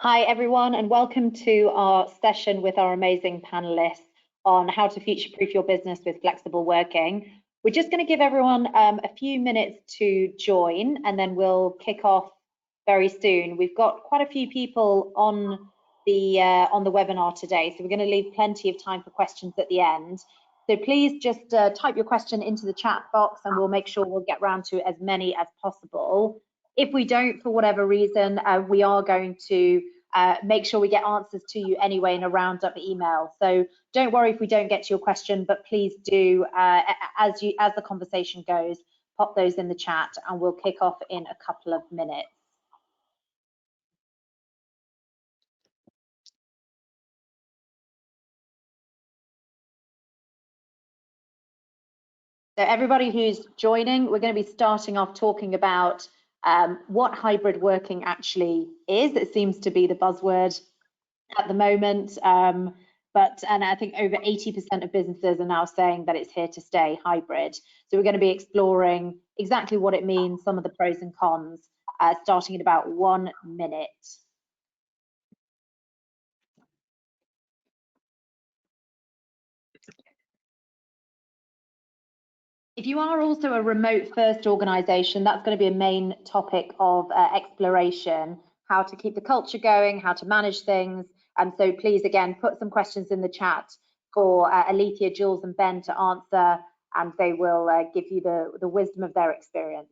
Hi everyone, and welcome to our session with our amazing panelists on how to future-proof your business with flexible working. We're just going to give everyone a few minutes to join, and then we'll kick off very soon. We've got quite a few people on the webinar today, so we're going to leave plenty of time for questions at the end. So please just type your question into the chat box, and we'll make sure we'll get round to as many as possible. If we don't, for whatever reason, we are going to make sure we get answers to you anyway in a roundup email. So don't worry if we don't get to your question, but please do, as the conversation goes, pop those in the chat and we'll kick off in a couple of minutes. So everybody who's joining, we're going to be starting off talking about what hybrid working actually is. It seems to be the buzzword at the moment, and I think over 80% of businesses are now saying that it's here to stay, hybrid. So we're going to be exploring exactly what it means, some of the pros and cons, starting in about 1 minute. If you are also a remote first organisation, that's going to be a main topic of exploration, how to keep the culture going, how to manage things. And so please, again, put some questions in the chat for Alicia, Jules and Ben to answer, and they will give you the wisdom of their experience.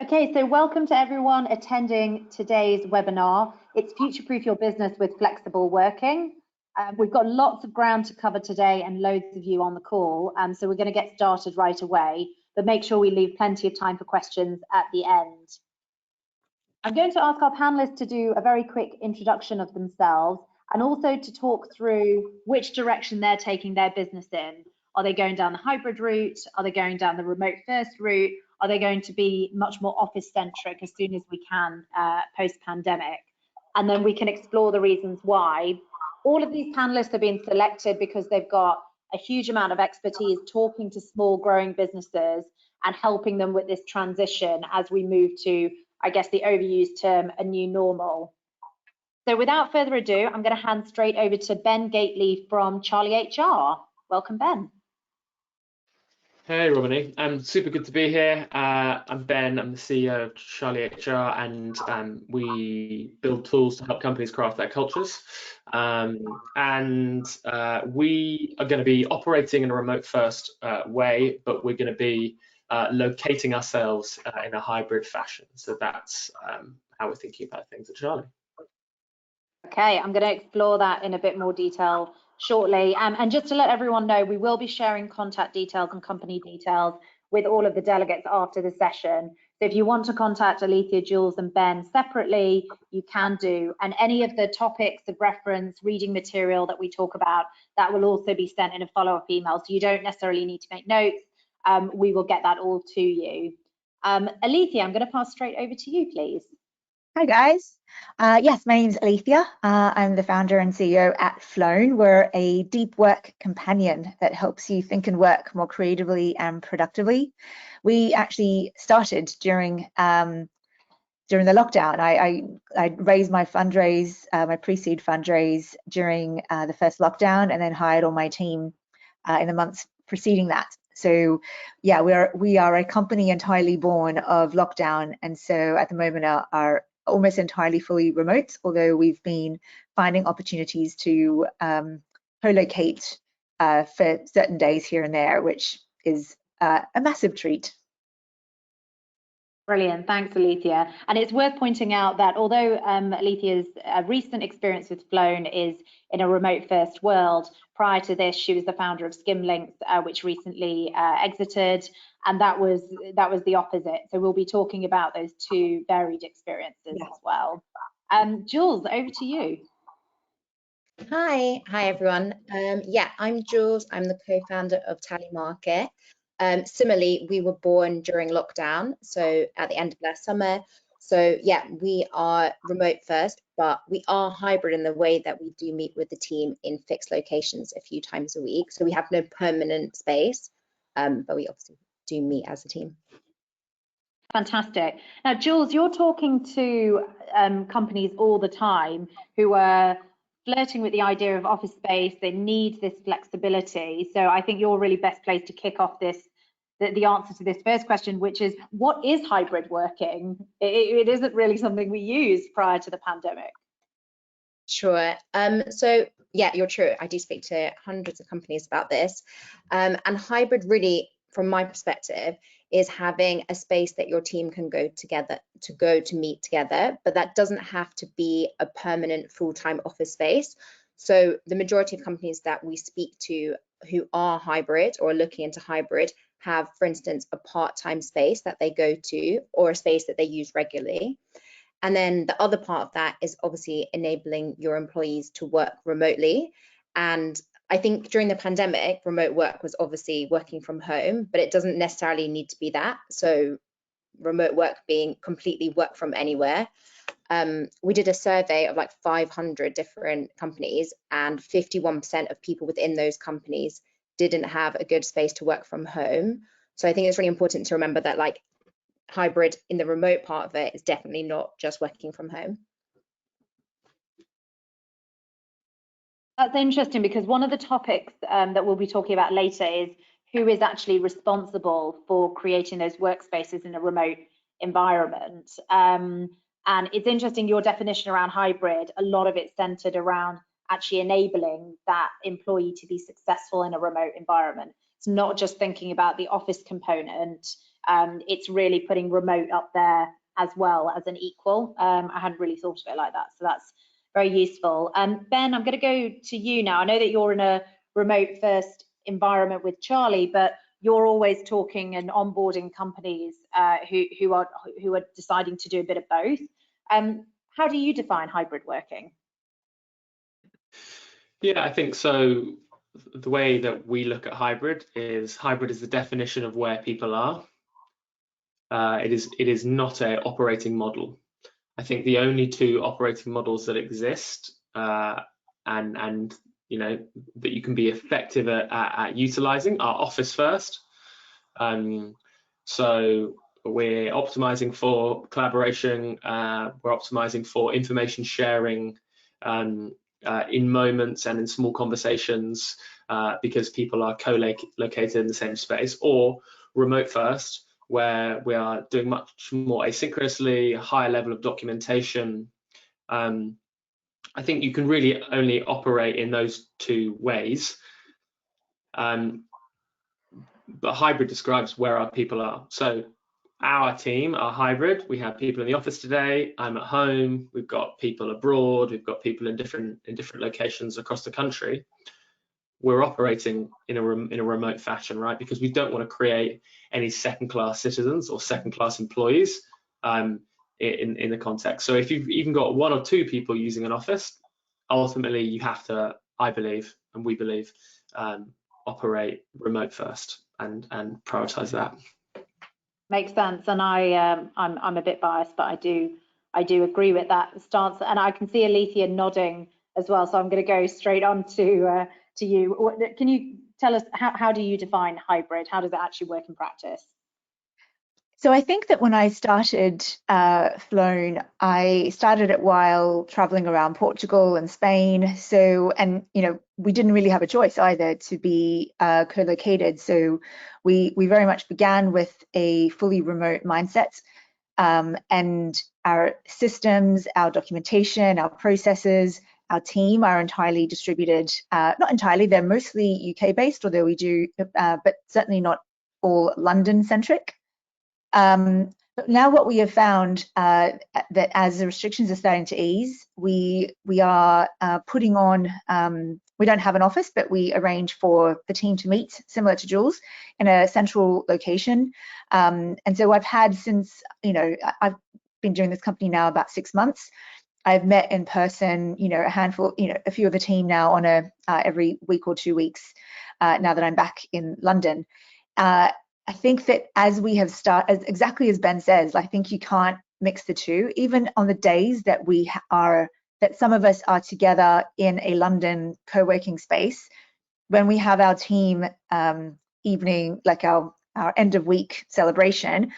Okay, so welcome to everyone attending today's webinar. It's Future-Proof Your Business with Flexible Working. We've got lots of ground to cover today and loads of you on the call, so we're going to get started right away, but make sure we leave plenty of time for questions at the end. I'm going to ask our panelists to do a very quick introduction of themselves and also to talk through which direction they're taking their business in. Are they going down the hybrid route? Are they going down the remote first route? Are they going to be much more office centric as soon as we can post-pandemic? And then we can explore the reasons why. All of these panelists have been selected because they've got a huge amount of expertise talking to small growing businesses and helping them with this transition as we move to, I guess, the overused term, a new normal. So without further ado, I'm going to hand straight over to Ben Gateley from CharlieHR. Welcome, Ben. Hey, Romanie. Super good to be here. I'm Ben. I'm the CEO of CharlieHR, and we build tools to help companies craft their cultures. We are going to be operating in a remote first way, but we're going to be locating ourselves in a hybrid fashion. So that's how we're thinking about things at Charlie. Okay, I'm going to explore that in a bit more detail shortly. And just to let everyone know, we will be sharing contact details and company details with all of the delegates after the session. So if you want to contact Alicia, Jules and Ben separately, you can do. And any of the topics of reference, reading material that we talk about, that will also be sent in a follow-up email. So you don't necessarily need to make notes. We will get that all to you. Alicia, I'm going to pass straight over to you, please. Hi guys. Yes, my name is Alicia. I'm the founder and CEO at Flown. We're a deep work companion that helps you think and work more creatively and productively. We actually started during the lockdown. I raised my fundraise, my pre-seed fundraise during the first lockdown, and then hired all my team in the months preceding that. So yeah, we are a company entirely born of lockdown, and so at the moment are almost entirely fully remote, although we've been finding opportunities to co-locate for certain days here and there, which is a massive treat. Brilliant, thanks Alicia. And it's worth pointing out that although Alicia's recent experience with Flown is in a remote first world, prior to this she was the founder of Skimlinks, which recently exited, and that was the opposite. So we'll be talking about those two varied experiences as well. Jules, over to you. Hi everyone. Yeah, I'm Jules. I'm the co-founder of Tally Market. Similarly, we were born during lockdown, so at the end of last summer. So yeah, we are remote first, but we are hybrid in the way that we do meet with the team in fixed locations a few times a week. So we have no permanent space, but we obviously do meet as a team. Fantastic. Now, Jules, you're talking to companies all the time who are flirting with the idea of office space. They need this flexibility. So I think you're really best placed to kick off this, the answer to this first question, which is, what is hybrid working? It isn't really something we used prior to the pandemic. Sure. So yeah, you're true. I do speak to hundreds of companies about this. And hybrid really, from my perspective, is having a space that your team can go together to meet together, but that doesn't have to be a permanent full-time office space. So the majority of companies that we speak to who are hybrid or looking into hybrid have, for instance, a part-time space that they go to or a space that they use regularly. And then the other part of that is obviously enabling your employees to work remotely. And I think during the pandemic, remote work was obviously working from home, but it doesn't necessarily need to be that. So remote work being completely work from anywhere. We did a survey of like 500 different companies, and 51% of people within those companies didn't have a good space to work from home. So I think it's really important to remember that like hybrid in the remote part of it is definitely not just working from home. That's interesting, because one of the topics that we'll be talking about later is who is actually responsible for creating those workspaces in a remote environment. And it's interesting, your definition around hybrid, a lot of it's centered around actually enabling that employee to be successful in a remote environment. It's not just thinking about the office component, it's really putting remote up there as well as an equal. I hadn't really thought of it like that, so that's very useful. Ben, I'm going to go to you now. I know that you're in a remote first environment with Charlie, but you're always talking and onboarding companies who are deciding to do a bit of both. How do you define hybrid working? Yeah, I think so. The way that we look at hybrid is the definition of where people are. It is not an operating model. I think the only two operating models that exist and you know that you can be effective at utilizing are office first. So we're optimizing for collaboration, we're optimizing for information sharing in moments and in small conversations because people are co-located in the same space, or remote first, where we are doing much more asynchronously, a higher level of documentation. I think you can really only operate in those two ways. But hybrid describes where our people are. So our team are hybrid. We have people in the office today. I'm at home. We've got people abroad. We've got people in different locations across the country. We're operating in a remote fashion, right? Because we don't want to create any second-class citizens or second-class employees in the context. So if you've even got one or two people using an office, ultimately you have to, I believe, and we believe, operate remote first and prioritize that. Makes sense, and I'm a bit biased, but I do agree with that stance, and I can see Alicia nodding as well. So I'm going to go straight on to you. Can you tell us how do you define hybrid? How does it actually work in practice? So I think that when I started Flown, I started it while traveling around Portugal and Spain. So, and you know, we didn't really have a choice either to be co-located. So we very much began with a fully remote mindset, and our systems, our documentation, our processes, our team are entirely distributed. Not entirely, they're mostly UK based, although we do, but certainly not all London centric. But now what we have found that as the restrictions are starting to ease, we are putting on, we don't have an office, but we arrange for the team to meet, similar to Jules, in a central location. And so I've had since, you know, I've been doing this company now about 6 months. I've met in person, you know, a handful, you know, a few of the team now on a every week or 2 weeks now that I'm back in London. I think that as we have started, exactly as Ben says, I think you can't mix the two. Even on the days that that some of us are together in a London co-working space, when we have our team evening, like our end of week celebration,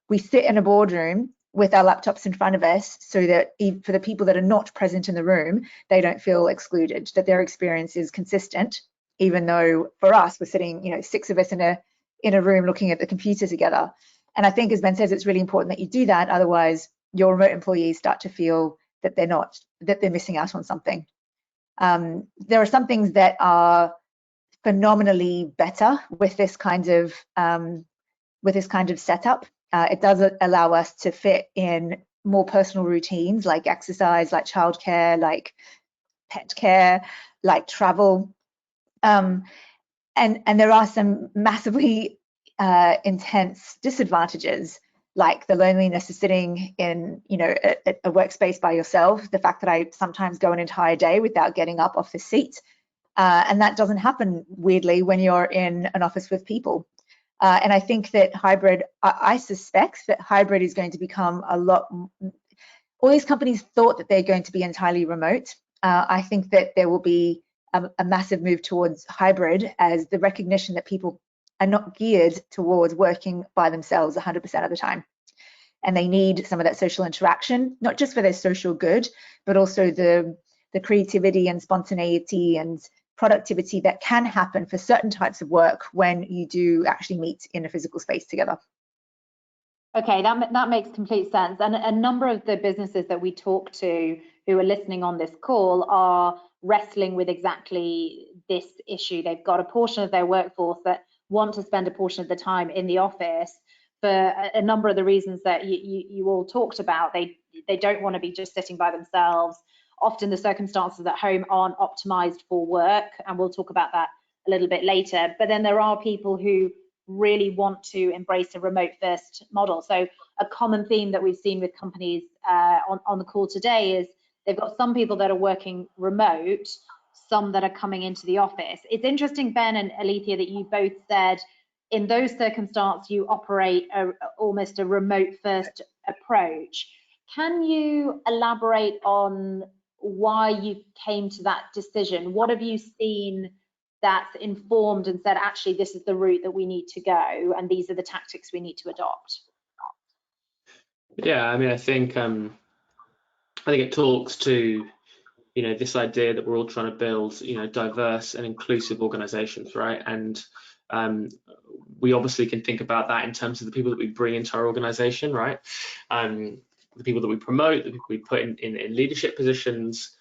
we sit in a boardroom with our laptops in front of us, so that for the people that are not present in the room, they don't feel excluded, that their experience is consistent, even though for us, we're sitting, you know, 6 of us in a room looking at the computer together. And I think, as Ben says, it's really important that you do that. Otherwise, your remote employees start to feel that they're missing out on something. There are some things that are phenomenally better with this kind of setup. It does allow us to fit in more personal routines like exercise, like childcare, like pet care, like travel. And there are some massively intense disadvantages, like the loneliness of sitting in, you know, a workspace by yourself, the fact that I sometimes go an entire day without getting up off the seat. And that doesn't happen, weirdly, when you're in an office with people. And I think that hybrid, I suspect that hybrid is going to become a lot. All these companies thought that they're going to be entirely remote. I think that there will be a massive move towards hybrid, as the recognition that people are not geared towards working by themselves 100% of the time. And they need some of that social interaction, not just for their social good, but also the creativity and spontaneity and productivity that can happen for certain types of work when you do actually meet in a physical space together. Okay, that makes complete sense. And a number of the businesses that we talk to who are listening on this call are wrestling with exactly this issue. They've got a portion of their workforce that want to spend a portion of the time in the office for a number of the reasons that you all talked about. They don't want to be just sitting by themselves. Often the circumstances at home aren't optimized for work, and we'll talk about that a little bit later. But then there are people who really want to embrace a remote first model. So a common theme that we've seen with companies on the call today is they've got some people that are working remote, some that are coming into the office. It's interesting, Ben and Alicia, that you both said in those circumstances you operate almost a remote first approach. Can you elaborate on why you came to that decision? What have you seen that's informed and said, actually, this is the route that we need to go, and these are the tactics we need to adopt? Yeah, I mean, I think it talks to, you know, this idea that we're all trying to build, you know, diverse and inclusive organizations, right? And we obviously can think about that in terms of the people that we bring into our organization, right? The people that we promote, the people we put in leadership positions.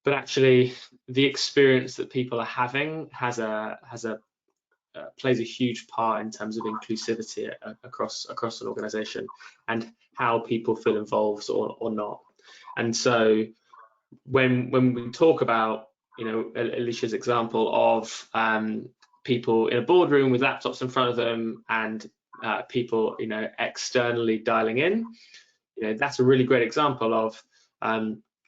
But actually, the experience that people are having plays a huge part in terms of inclusivity across an organization and how people feel involved or not. And so when we talk about, you know, Alicia's example of people in a boardroom with laptops in front of them and people, you know, externally dialing in, you know, that's a really great example of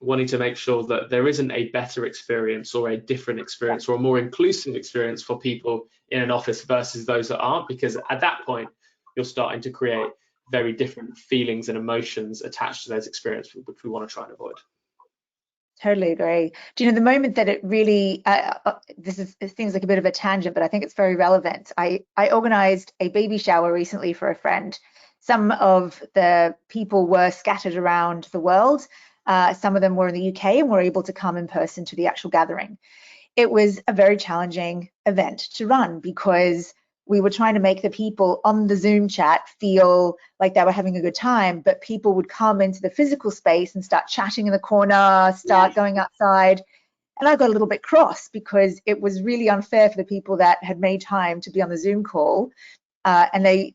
wanting to make sure that there isn't a better experience or a different experience or a more inclusive experience for people in an office versus those that aren't, because at that point you're starting to create very different feelings and emotions attached to those experiences, which we want to try and avoid. Totally agree. Do you know, the moment that it really, it seems like a bit of a tangent, but I think it's very relevant. I organized a baby shower recently for a friend. Some of the people were scattered around the world. Some of them were in the UK and were able to come in person to the actual gathering. It was a very challenging event to run because we were trying to make the people on the Zoom chat feel like they were having a good time, but people would come into the physical space and start chatting in the corner, start going outside. And I got a little bit cross because it was really unfair for the people that had made time to be on the Zoom call. And I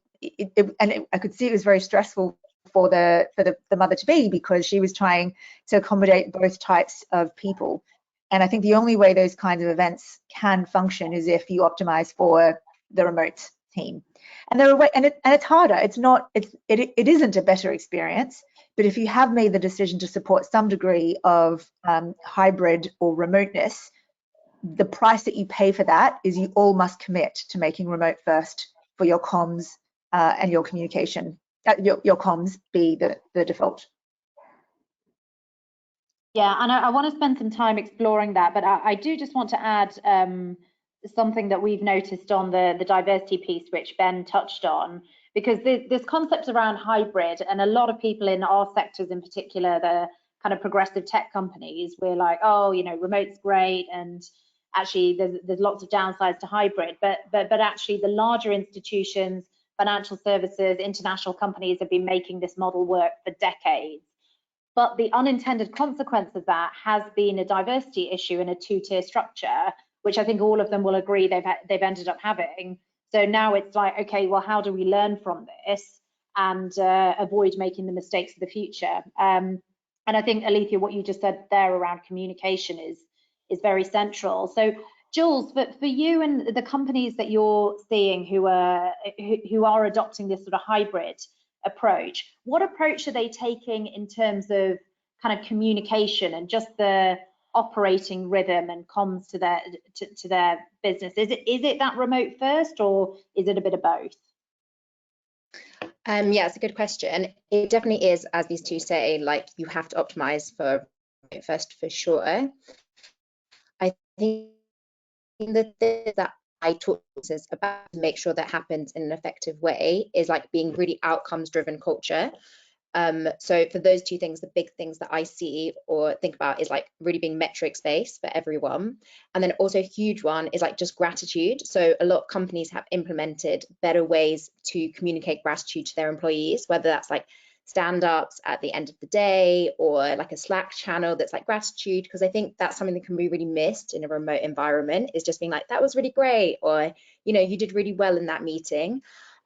could see it was very stressful for the mother-to-be because she was trying to accommodate both types of people. And I think the only way those kinds of events can function is if you optimize for the remote team. And there are and it's harder. It isn't a better experience, but if you have made the decision to support some degree of hybrid or remoteness, the price that you pay for that is you all must commit to making remote first for your comms and your communication your comms be the default. Yeah, and I want to spend some time exploring that, but I do just want to add something that we've noticed on the diversity piece, which Ben touched on, because this concept around hybrid, and a lot of people in our sectors in particular, the kind of progressive tech companies, we're like, oh, you know, remote's great, and actually there's lots of downsides to hybrid, but actually the larger institutions, financial services, international companies have been making this model work for decades. But the unintended consequence of that has been a diversity issue in a two-tier structure, which I think all of them will agree they've ended up having. So now it's like, okay, well, how do we learn from this and avoid making the mistakes of the future? And I think, Alicia, what you just said there around communication is very central. So Jules, for you and the companies that you're seeing who are adopting this sort of hybrid approach, what approach are they taking in terms of kind of communication and just the operating rhythm and comms to their business? Is it that remote first, or is it a bit of both? Yeah, it's a good question. It definitely is, as these two say, like you have to optimize for first for sure. I think the thing that I talk to us about to make sure that happens in an effective way is like being really outcomes driven culture. So for those two things, the big things that I see or think about is like really being metrics based for everyone. And then also a huge one is like just gratitude. So a lot of companies have implemented better ways to communicate gratitude to their employees, whether that's like stand-ups at the end of the day or like a Slack channel that's like gratitude, because I think that's something that can be really missed in a remote environment, is just being like, that was really great, or, you know, you did really well in that meeting.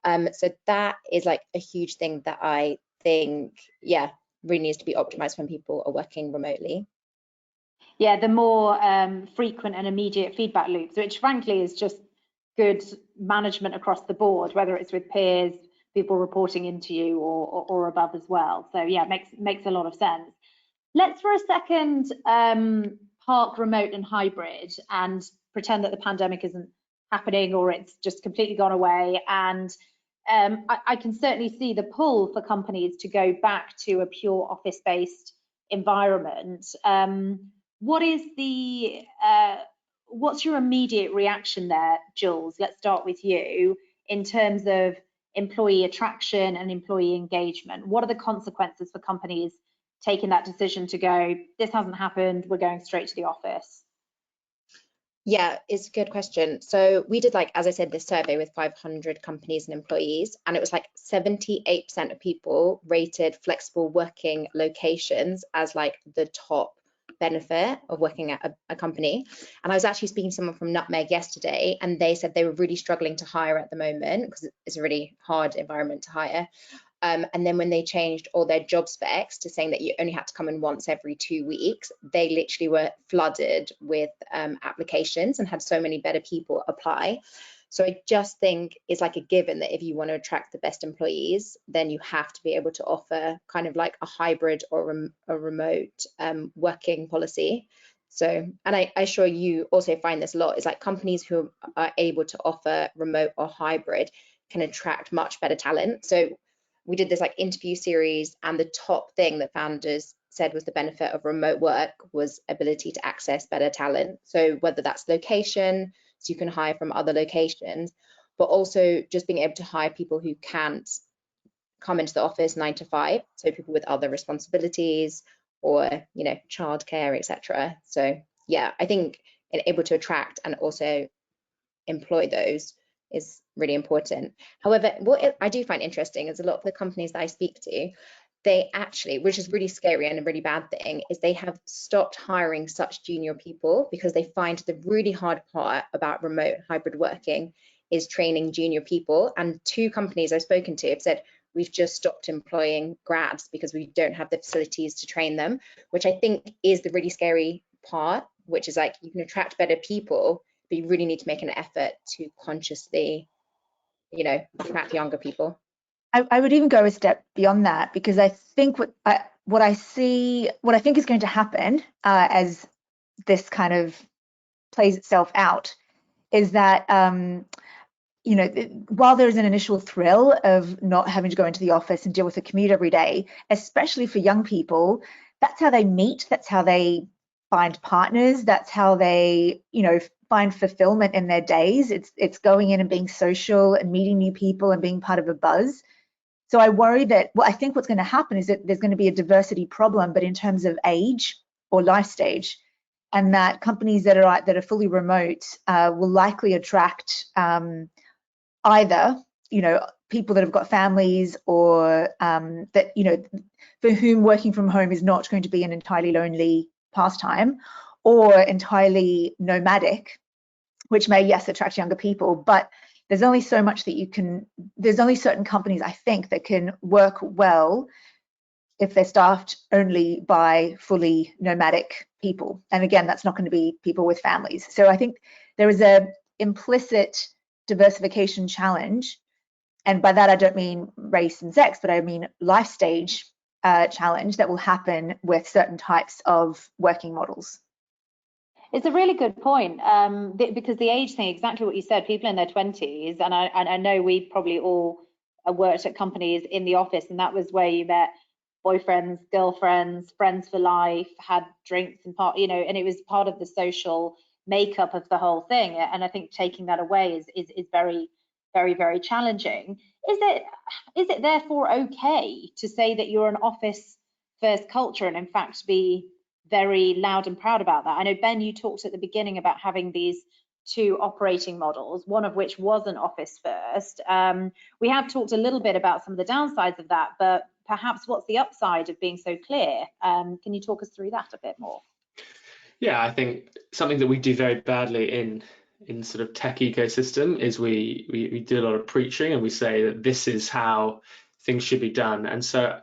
So that is like a huge thing that I think, yeah, really needs to be optimized when people are working remotely. Yeah, the more frequent and immediate feedback loops, which frankly is just good management across the board, whether it's with peers, people reporting into you, or above as well. So yeah, makes a lot of sense. Let's for a second park remote and hybrid and pretend that the pandemic isn't happening or it's just completely gone away. And I can certainly see the pull for companies to go back to a pure office-based environment. What's your immediate reaction there, Jules? Let's start with you in terms of employee attraction and employee engagement. What are the consequences for companies taking that decision to go, this hasn't happened, we're going straight to the office? Yeah, it's a good question. So we did, like, as I said, this survey with 500 companies and employees, and it was like 78% of people rated flexible working locations as like the top benefit of working at a company. And I was actually speaking to someone from Nutmeg yesterday, and they said they were really struggling to hire at the moment because it's a really hard environment to hire. And then when they changed all their job specs to saying that you only had to come in once every 2 weeks, they literally were flooded with applications and had so many better people apply. So I just think it's like a given that if you want to attract the best employees, then you have to be able to offer kind of like a hybrid or a remote working policy. So, and I'm sure you also find this a lot, is like companies who are able to offer remote or hybrid can attract much better talent. So we did this like interview series, and the top thing that founders said was the benefit of remote work was ability to access better talent. So whether that's location, so you can hire from other locations, but also just being able to hire people who can't come into the office 9 to 5, so people with other responsibilities or, you know, childcare, etc. So yeah, I think being able to attract and also employ those is really important. However, what I do find interesting is a lot of the companies that I speak to, they actually, which is really scary and a really bad thing, is they have stopped hiring such junior people because they find the really hard part about remote hybrid working is training junior people. And 2 companies I've spoken to have said, we've just stopped employing grads because we don't have the facilities to train them, which I think is the really scary part, which is like you can attract better people, but you really need to make an effort to consciously, you know, attract younger people. I would even go a step beyond that, because I think what I think is going to happen as this kind of plays itself out is that you know, while there's an initial thrill of not having to go into the office and deal with a commute every day, especially for young people, that's how they meet, that's how they find partners, that's how they, you know, find fulfillment in their days. It's going in and being social and meeting new people and being part of a buzz. So I worry that, well, I think what's going to happen is that there's going to be a diversity problem, but in terms of age or life stage, and that companies that are fully remote will likely attract either, you know, people that have got families, or that, you know, for whom working from home is not going to be an entirely lonely pastime, or entirely nomadic, which may, yes, attract younger people, but there's only so much that you can, there's only certain companies, I think, that can work well if they're staffed only by fully nomadic people. And again, that's not going to be people with families. So I think there is a implicit diversification challenge. And by that, I don't mean race and sex, but I mean life stage challenge that will happen with certain types of working models. It's a really good point, because the age thing, exactly what you said, people in their 20s, and I know we probably all worked at companies in the office, and that was where you met boyfriends, girlfriends, friends for life, had drinks and part, you know, and it was part of the social makeup of the whole thing. And I think taking that away is very, very, very challenging. Is it therefore okay to say that you're an office first culture, and in fact be very loud and proud about that? I know, Ben, you talked at the beginning about having these two operating models, one of which was an office first. We have talked a little bit about some of the downsides of that, but perhaps what's the upside of being so clear? Can you talk us through that a bit more? Yeah, I think something that we do very badly in sort of tech ecosystem is we do a lot of preaching, and we say that this is how things should be done. And so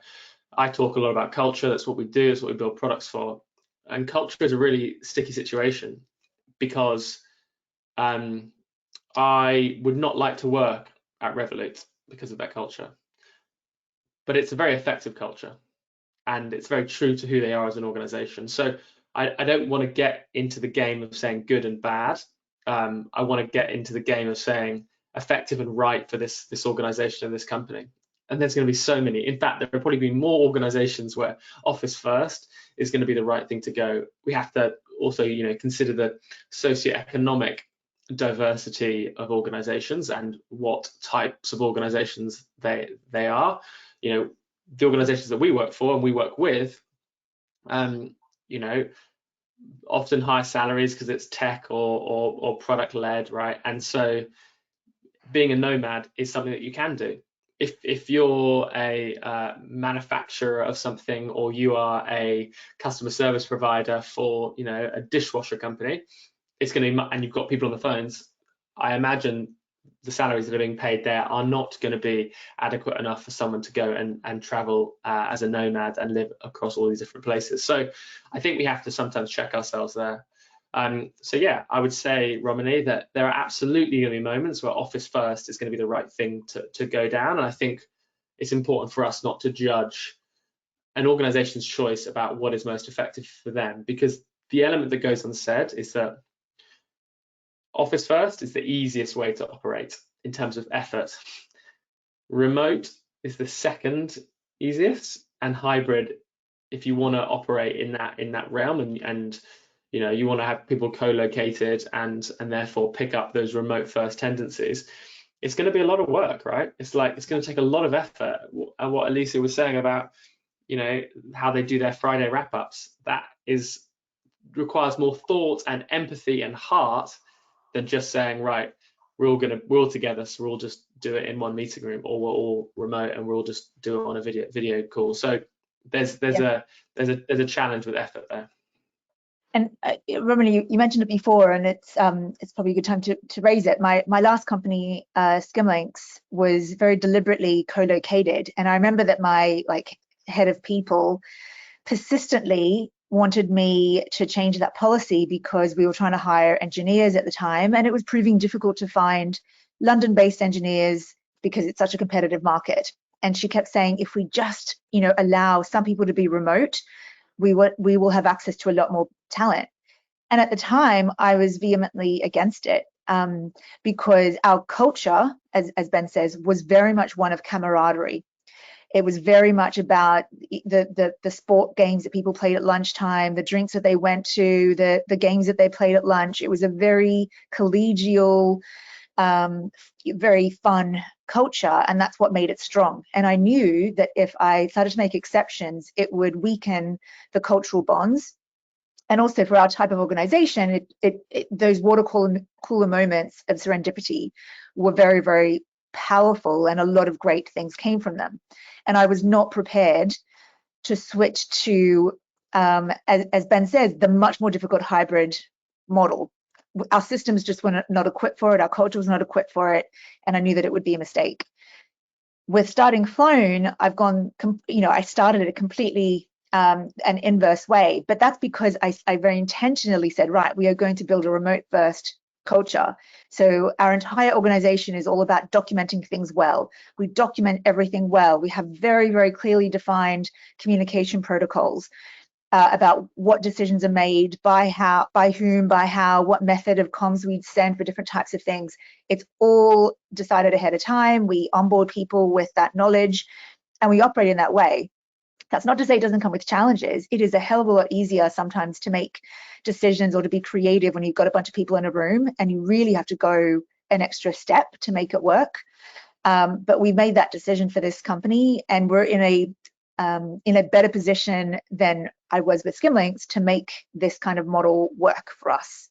I talk a lot about culture. That's what we do. It's what we build products for. And culture is a really sticky situation, because I would not like to work at Revolut because of that culture. But it's a very effective culture, and it's very true to who they are as an organization. So I don't want to get into the game of saying good and bad. I want to get into the game of saying effective and right for this organization and this company. And there's going to be so many. In fact, there will probably be more organizations where office first is going to be the right thing to go. We have to also, you know, consider the socioeconomic diversity of organizations and what types of organizations they are. You know, the organizations that we work for and we work with, you know, often high salaries because it's tech or product led, right? And so being a nomad is something that you can do. If you're a manufacturer of something, or you are a customer service provider for, you know, a dishwasher company, it's going to be, and you've got people on the phones, I imagine the salaries that are being paid there are not going to be adequate enough for someone to go and travel as a nomad and live across all these different places. So I think we have to sometimes check ourselves there. So yeah, I would say, Romanie, that there are absolutely going to be moments where office first is going to be the right thing to go down. And I think it's important for us not to judge an organization's choice about what is most effective for them, because the element that goes unsaid is that office first is the easiest way to operate in terms of effort. Remote is the second easiest, and hybrid, if you want to operate in that realm, and you know, you want to have people co-located and therefore pick up those remote first tendencies, it's going to be a lot of work, right? It's going to take a lot of effort. And what Alicia was saying about, you know, how they do their Friday wrap-ups, that requires more thought and empathy and heart than just saying, right, we're all together, so we'll all just do it in one meeting room, or we're all remote and we'll just do it on a video call. So there's a challenge with effort there. And Romanie, you mentioned it before, and it's probably a good time to raise it. My last company, Skimlinks, was very deliberately co-located, and I remember that my head of people persistently wanted me to change that policy because we were trying to hire engineers at the time, and it was proving difficult to find London-based engineers because it's such a competitive market. And she kept saying, if we just, you know, allow some people to be remote, we will have access to a lot more talent. And at the time, I was vehemently against it. because our culture, as Ben says, was very much one of camaraderie. It was very much about the sport games that people played at lunchtime, the drinks that they went to, the games that they played at lunch. It was a very collegial, very fun culture, and that's what made it strong. And I knew that if I started to make exceptions, it would weaken the cultural bonds. And also for our type of organization, those water cooler moments of serendipity were very, very powerful, and a lot of great things came from them. And I was not prepared to switch to, as Ben says, the much more difficult hybrid model. Our systems just were not equipped for it, our culture was not equipped for it, and I knew that it would be a mistake. With starting Flown, I've gone, I started it completely an inverse way, but that's because I very intentionally said, right, we are going to build a remote first culture. So our entire organization is all about documenting things well. We document everything well. We have very, very clearly defined communication protocols about what decisions are made, by whom, by how, what method of comms we'd send for different types of things. It's all decided ahead of time. We onboard people with that knowledge, and we operate in that way. That's not to say it doesn't come with challenges. It is a hell of a lot easier sometimes to make decisions or to be creative when you've got a bunch of people in a room and you really have to go an extra step to make it work. But we made that decision for this company, and we're in a better position than I was with Skimlinks to make this kind of model work for us.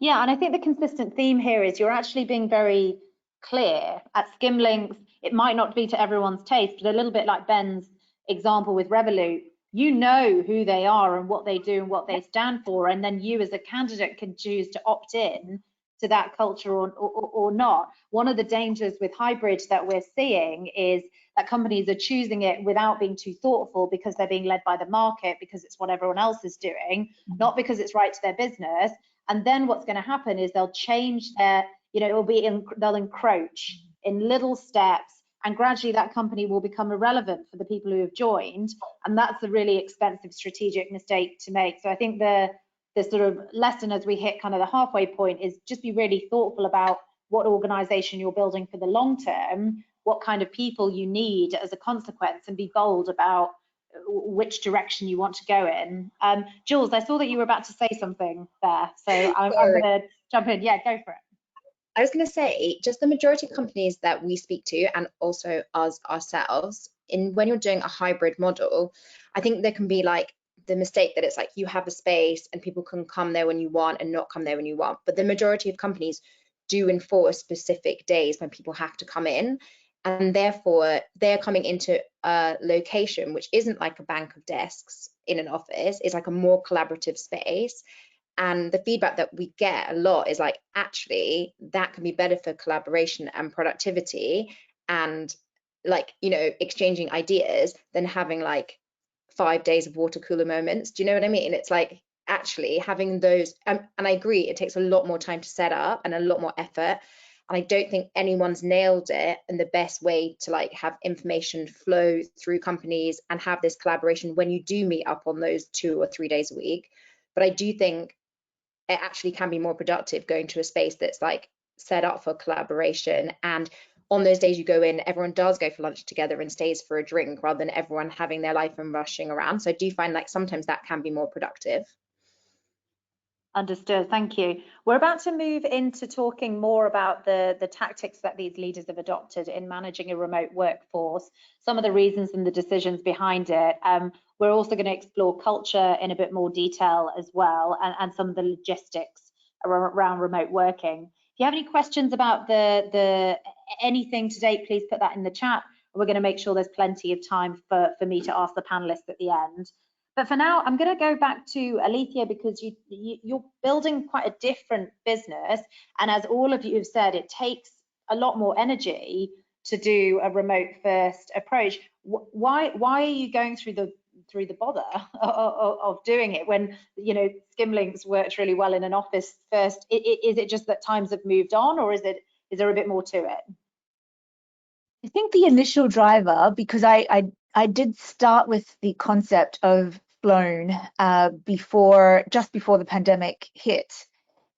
Yeah, and I think the consistent theme here is you're actually being very clear. At Skimlinks, it might not be to everyone's taste, but a little bit like Ben's example with Revolut, you know who they are and what they do and what they stand for, and then you as a candidate can choose to opt in to that culture or not. One of the dangers with hybrid that we're seeing is that companies are choosing it without being too thoughtful, because they're being led by the market, because it's what everyone else is doing, not because it's right to their business. And then what's going to happen is they'll change their, they'll encroach in little steps, and gradually that company will become irrelevant for the people who have joined. And that's a really expensive strategic mistake to make. So I think the sort of lesson as we hit kind of the halfway point is just be really thoughtful about what organization you're building for the long term, what kind of people you need as a consequence, and be bold about which direction you want to go in. Jules, I saw that you were about to say something there, so I'm going to jump in. Yeah, go for it. I was going to say, just the majority of companies that we speak to, and also us ourselves, when you're doing a hybrid model, I think there can be like the mistake that it's like you have a space and people can come there when you want and not come there when you want. But the majority of companies do enforce specific days when people have to come in, and therefore they're coming into a location which isn't like a bank of desks in an office. It's like a more collaborative space. And the feedback that we get a lot is like, actually, that can be better for collaboration and productivity and like, exchanging ideas than having like 5 days of water cooler moments. Do you know what I mean? It's like actually having those, and I agree, it takes a lot more time to set up and a lot more effort. And I don't think anyone's nailed it, and the best way to like have information flow through companies and have this collaboration when you do meet up on those 2 or 3 days a week. But I do think it actually can be more productive going to a space that's like set up for collaboration, and on those days you go in, everyone does go for lunch together and stays for a drink rather than everyone having their life and rushing around. So I do find like sometimes that can be more productive. Understood, thank you. We're about to move into talking more about the tactics that these leaders have adopted in managing a remote workforce, some of the reasons and the decisions behind it. We're also going to explore culture in a bit more detail as well, and some of the logistics around remote working. If you have any questions about anything to date, please put that in the chat. We're going to make sure there's plenty of time for me to ask the panelists at the end. But for now, I'm going to go back to Alicia, because you're building quite a different business. And as all of you have said, it takes a lot more energy to do a remote first approach. Why are you going through the bother of doing it when, Skimlinks works really well in an office first? Is it just that times have moved on, or is there a bit more to it? I think the initial driver, because I did start with the concept of Flown just before the pandemic hit.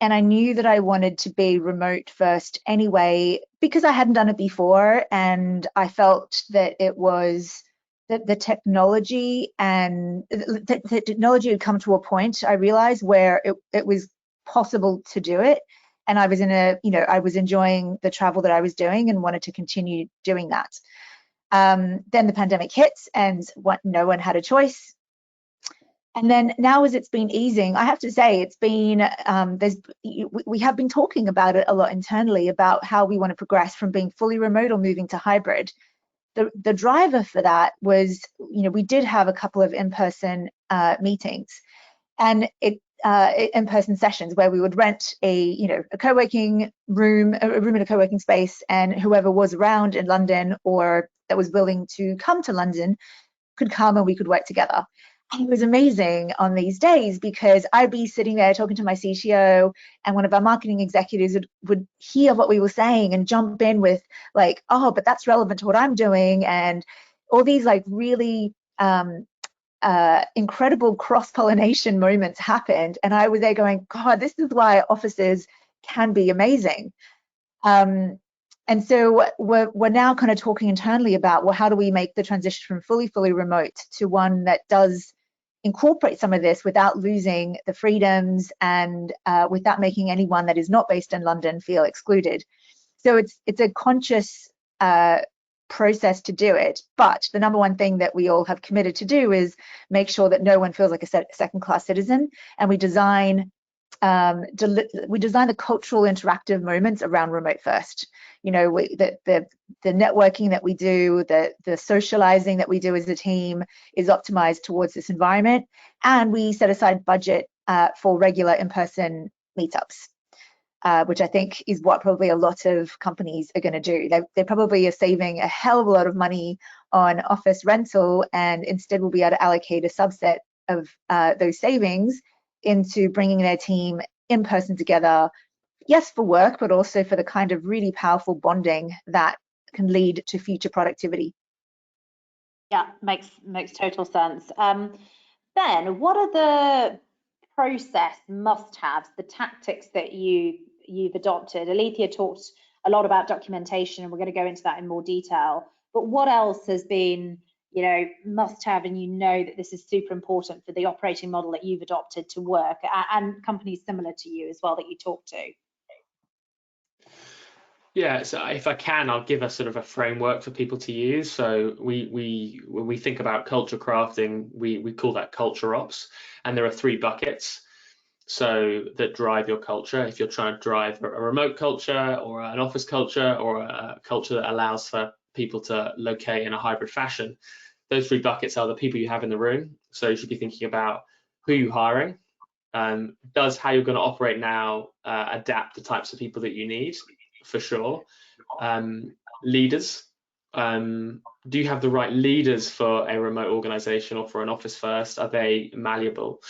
And I knew that I wanted to be remote first anyway, because I hadn't done it before. And I felt that it was that the technology and the technology had come to a point, I realized, where it was possible to do it. And I was I was enjoying the travel that I was doing and wanted to continue doing that. Then the pandemic hits and no one had a choice. And then now, as it's been easing, I have to say it's been, we have been talking about it a lot internally about how we want to progress from being fully remote or moving to hybrid. The driver for that was, we did have a couple of in-person meetings and in-person sessions where we would rent a co-working room, a room in a co-working space, and whoever was around in London or that was willing to come to London could come and we could work together. And it was amazing on these days because I'd be sitting there talking to my CTO and one of our marketing executives would hear what we were saying and jump in with like, oh, but that's relevant to what I'm doing. And all these like really incredible cross-pollination moments happened. And I was there going, God, this is why offices can be amazing. And so we're now kind of talking internally about, well, how do we make the transition from fully remote to one that does incorporate some of this without losing the freedoms and without making anyone that is not based in London feel excluded. So it's a conscious process to do it. But the number one thing that we all have committed to do is make sure that no one feels like a second-class citizen, and we design the cultural interactive moments around remote first. The networking that we do, the socializing that we do as a team is optimized towards this environment, and we set aside budget for regular in-person meetups, which I think is what probably a lot of companies are going to do. They probably are saving a hell of a lot of money on office rental, and instead will be able to allocate a subset of those savings into bringing their team in person together, yes, for work, but also for the kind of really powerful bonding that can lead to future productivity. Yeah, makes total sense. Ben, what are the process must-haves, the tactics that you've adopted? Alicia talked a lot about documentation, and we're going to go into that in more detail. But what else has been, must-have, and that this is super important for the operating model that you've adopted to work, and companies similar to you as well that you talk to? Yeah, so if I can, I'll give a sort of a framework for people to use. So when we think about culture crafting, we call that culture ops, and there are 3 buckets so that drive your culture. If you're trying to drive a remote culture or an office culture or a culture that allows for people to locate in a hybrid fashion, those 3 buckets are the people you have in the room. So you should be thinking about who you're hiring. Does how you're going to operate now adapt the types of people that you need? For sure. Leaders. Do you have the right leaders for a remote organization or for an office first? Are they malleable?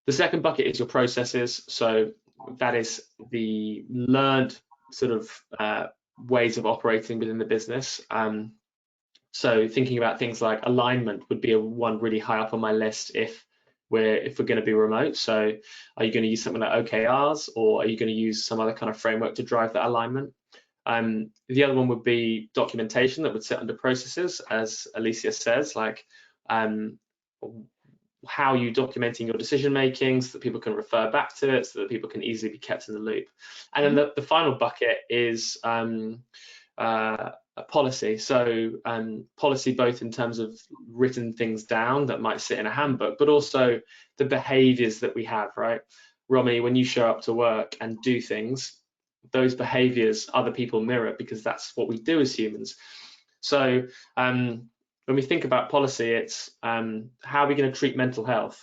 The second bucket is your processes. So that is the learned sort of ways of operating within the business. So thinking about things like alignment would be one really high up on my list if we're going to be remote. So are you going to use something like OKRs, or are you going to use some other kind of framework to drive that alignment? The other one would be documentation that would sit under processes, as Alicia says, like how are you documenting your decision making so that people can refer back to it, so that people can easily be kept in the loop. And then the final bucket is a policy. So policy both in terms of written things down that might sit in a handbook, but also the behaviors that we have, right? Romanie, when you show up to work and do things, those behaviors other people mirror, because that's what we do as humans. So when we think about policy, it's how are we going to treat mental health?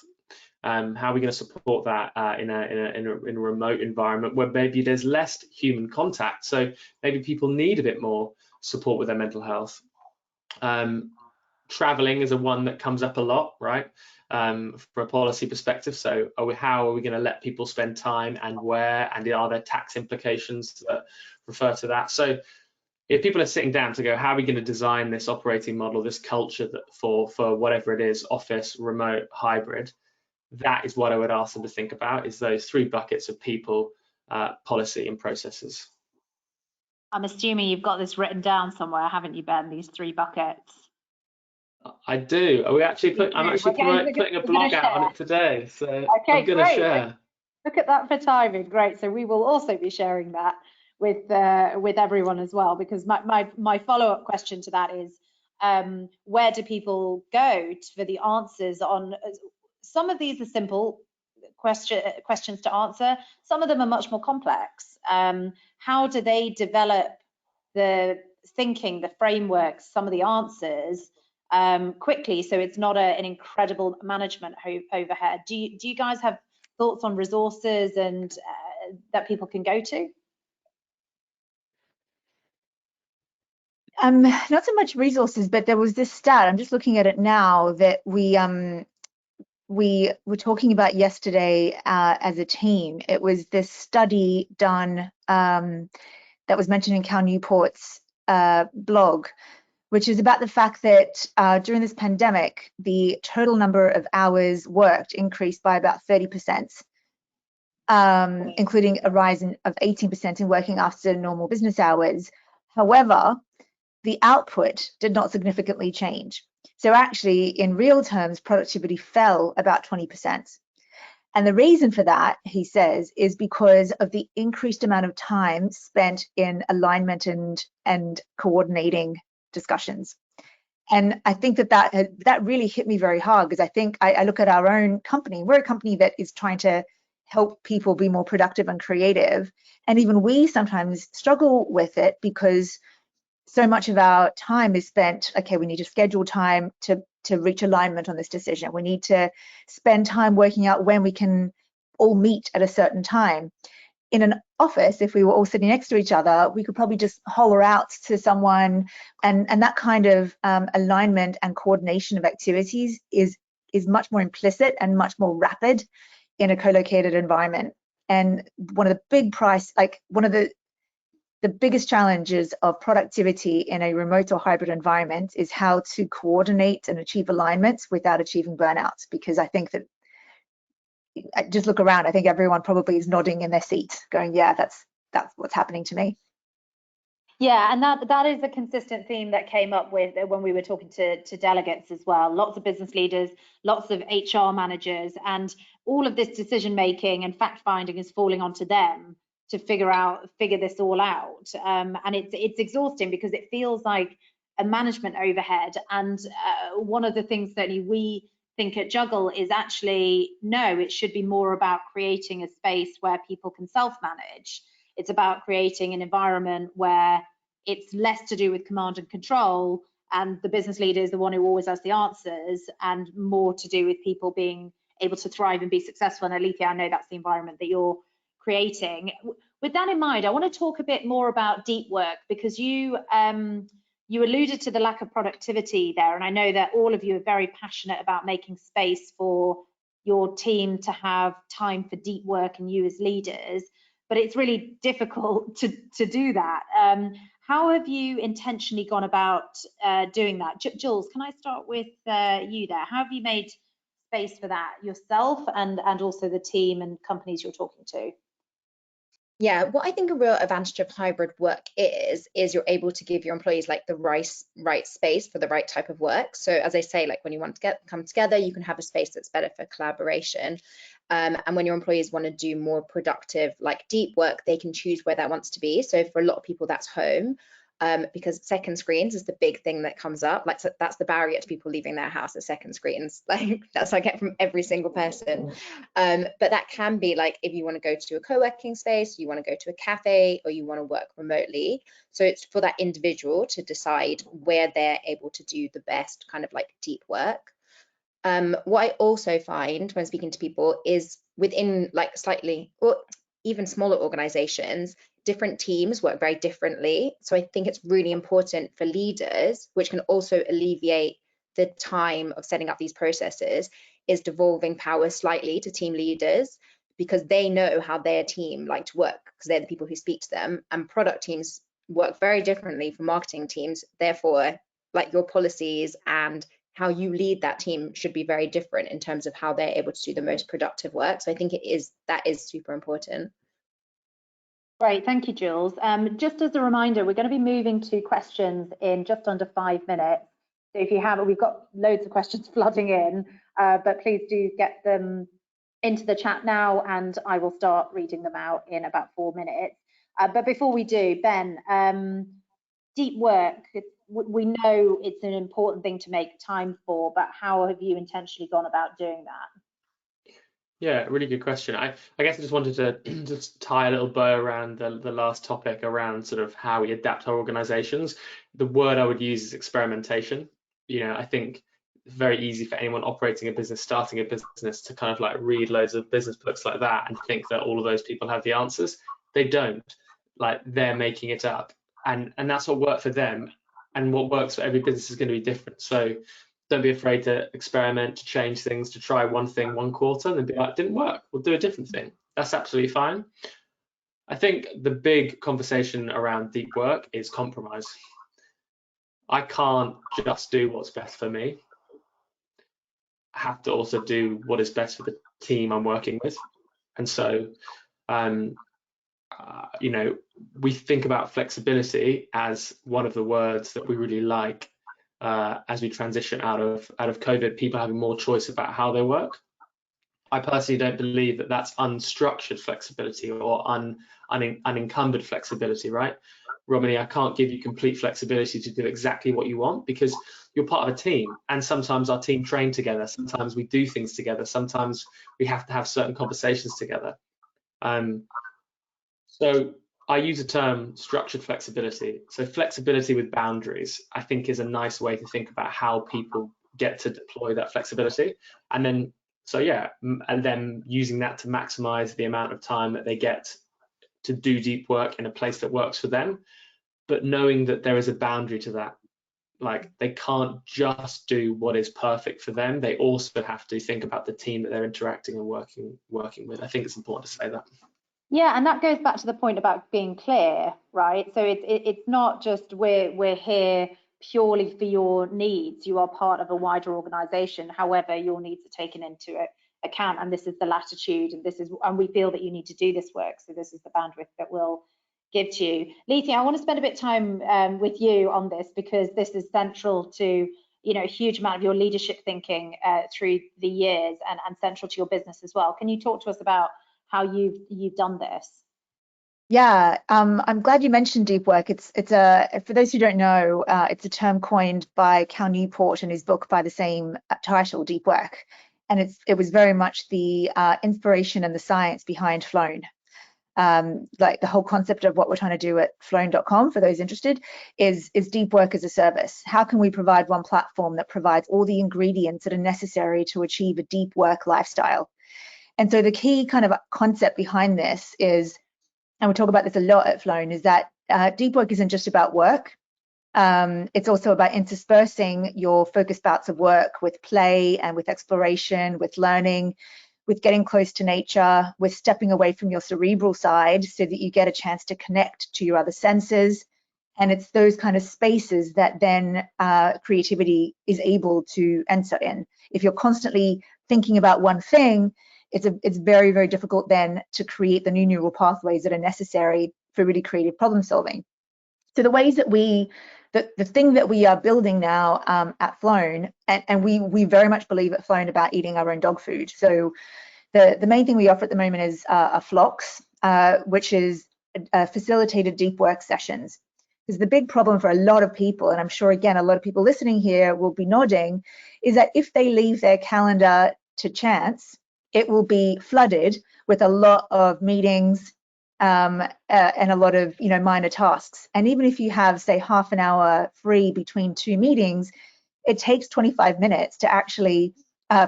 How are we going to support that in a remote environment where maybe there's less human contact? So maybe people need a bit more support with their mental health. Traveling is one that comes up a lot, right? From a policy perspective. So how are we going to let people spend time and where, and are there tax implications that refer to that? So if people are sitting down to go, how are we going to design this operating model, this culture that for whatever it is, office, remote, hybrid, that is what I would ask them to think about, is those 3 buckets of people, policy and processes. I'm assuming you've got this written down somewhere, haven't you, Ben, these 3 buckets? I do. I'm actually putting a blog out on it today, so okay, I'm going to share. Look at that for timing. Great. So we will also be sharing that with everyone as well, because my follow-up question to that is, where do people go for the answers on? Some of these are simple questions to answer. Some of them are much more complex. How do they develop the thinking, the frameworks, some of the answers quickly, so it's not an incredible management overhead? Do you guys have thoughts on resources and that people can go to? Not so much resources, but there was this stat, I'm just looking at it now, that we were talking about yesterday as a team. It was this study done that was mentioned in Cal Newport's blog, which is about the fact that during this pandemic, the total number of hours worked increased by about 30%, including a rise of 18% in working after normal business hours. However, the output did not significantly change. So actually, in real terms, productivity fell about 20%. And the reason for that, he says, is because of the increased amount of time spent in alignment and coordinating discussions. And I think that really hit me very hard, because I think I look at our own company. We're a company that is trying to help people be more productive and creative. And even we sometimes struggle with it, because so much of our time is spent, okay, we need to schedule time to reach alignment on this decision. We need to spend time working out when we can all meet at a certain time. In an office, if we were all sitting next to each other, we could probably just holler out to someone, and that kind of alignment and coordination of activities is much more implicit and much more rapid in a co-located environment. And one of the biggest challenges of productivity in a remote or hybrid environment is how to coordinate and achieve alignments without achieving burnout. Because I think that, just look around, I think everyone probably is nodding in their seat going, yeah, that's what's happening to me. Yeah, and that is a consistent theme that came up with when we were talking to delegates as well. Lots of business leaders, lots of HR managers, and all of this decision making and fact finding is falling onto them to figure this all out. And it's exhausting, because it feels like a management overhead. And one of the things that we think at Juggle is actually, no, it should be more about creating a space where people can self-manage. It's about creating an environment where it's less to do with command and control, and the business leader is the one who always has the answers, and more to do with people being able to thrive and be successful. And Alicia, I know that's the environment that you're creating. With that in mind, I want to talk a bit more about deep work, because you alluded to the lack of productivity there, and I know that all of you are very passionate about making space for your team to have time for deep work, and you as leaders, but it's really difficult to do that. How have you intentionally gone about doing that? Jules, can I start with you there? How have you made space for that yourself and also the team and companies you're talking to? Yeah, what I think a real advantage of hybrid work is you're able to give your employees like the right space for the right type of work. So as I say, like when you want to come together, you can have a space that's better for collaboration. And when your employees want to do more productive, like deep work, they can choose where that wants to be. So for a lot of people, that's home. Because second screens is the big thing that comes up. Like, so that's the barrier to people leaving their house, is second screens. Like, that's what I get from every single person. But that can be like, if you want to go to a co-working space, you want to go to a cafe, or you want to work remotely. So it's for that individual to decide where they're able to do the best kind of like deep work. What I also find when speaking to people is within like slightly or even smaller organizations, different teams work very differently. So I think it's really important for leaders, which can also alleviate the time of setting up these processes, is devolving power slightly to team leaders, because they know how their team like to work, because they're the people who speak to them. And product teams work very differently from marketing teams. Therefore, like your policies and how you lead that team should be very different in terms of how they're able to do the most productive work. So I think that is super important. Great, thank you, Jules. Just as a reminder, we're going to be moving to questions in just under 5 minutes. So if you have, we've got loads of questions flooding in, but please do get them into the chat now, and I will start reading them out in about 4 minutes. But before we do, Ben, deep work, we know it's an important thing to make time for, but how have you intentionally gone about doing that? Yeah, really good question. I guess I just wanted to just tie a little bow around the last topic around sort of how we adapt our organizations. The word I would use is experimentation. I think it's very easy for anyone operating a business, starting a business, to kind of like read loads of business books like that and think that all of those people have the answers. They don't. Like, they're making it up. And that's what worked for them. And what works for every business is going to be different. So don't be afraid to experiment, to change things, to try one thing one quarter and then be like, didn't work, we'll do a different thing. That's absolutely fine. I think the big conversation around deep work is compromise. I can't just do what's best for me. I have to also do what is best for the team I'm working with. And so, we think about flexibility as one of the words that we really like. As we transition out of COVID, people having more choice about how they work. I personally don't believe that that's unstructured flexibility or unencumbered flexibility, right? Romanie, I can't give you complete flexibility to do exactly what you want because you're part of a team, and sometimes our team train together, sometimes we do things together, sometimes we have to have certain conversations together. So I use the term structured flexibility. So flexibility with boundaries, I think, is a nice way to think about how people get to deploy that flexibility. And then, and then using that to maximize the amount of time that they get to do deep work in a place that works for them, but knowing that there is a boundary to that. Like, they can't just do what is perfect for them. They also have to think about the team that they're interacting and working with. I think it's important to say that. Yeah, and that goes back to the point about being clear, right? So it's not just we're here purely for your needs. You are part of a wider organisation. However, your needs are taken into account, and this is the latitude, and we feel that you need to do this work. So this is the bandwidth that we'll give to you. Alethea, I want to spend a bit of time with you on this because this is central to a huge amount of your leadership thinking through the years, and central to your business as well. Can you talk to us about how you've done this? Yeah, I'm glad you mentioned deep work. It's for those who don't know, it's a term coined by Cal Newport in his book by the same title, Deep Work, and it was very much the inspiration and the science behind Flown. Like the whole concept of what we're trying to do at flown.com, for those interested, is deep work as a service. How can we provide one platform that provides all the ingredients that are necessary to achieve a deep work lifestyle? And so the key kind of concept behind this is, and we talk about this a lot at Flown, is that deep work isn't just about work. It's also about interspersing your focused bouts of work with play and with exploration, with learning, with getting close to nature, with stepping away from your cerebral side so that you get a chance to connect to your other senses. And it's those kind of spaces that then creativity is able to enter in. If you're constantly thinking about one thing, it's very, very difficult then to create the new neural pathways that are necessary for really creative problem solving. So the ways that the thing that we are building now at Flown, and we very much believe at Flown about eating our own dog food. So the main thing we offer at the moment is a Flocks, which is facilitated deep work sessions. Because the big problem for a lot of people, and I'm sure again a lot of people listening here will be nodding, is that if they leave their calendar to chance, it will be flooded with a lot of meetings and a lot of minor tasks. And even if you have, say, half an hour free between two meetings, it takes 25 minutes to actually,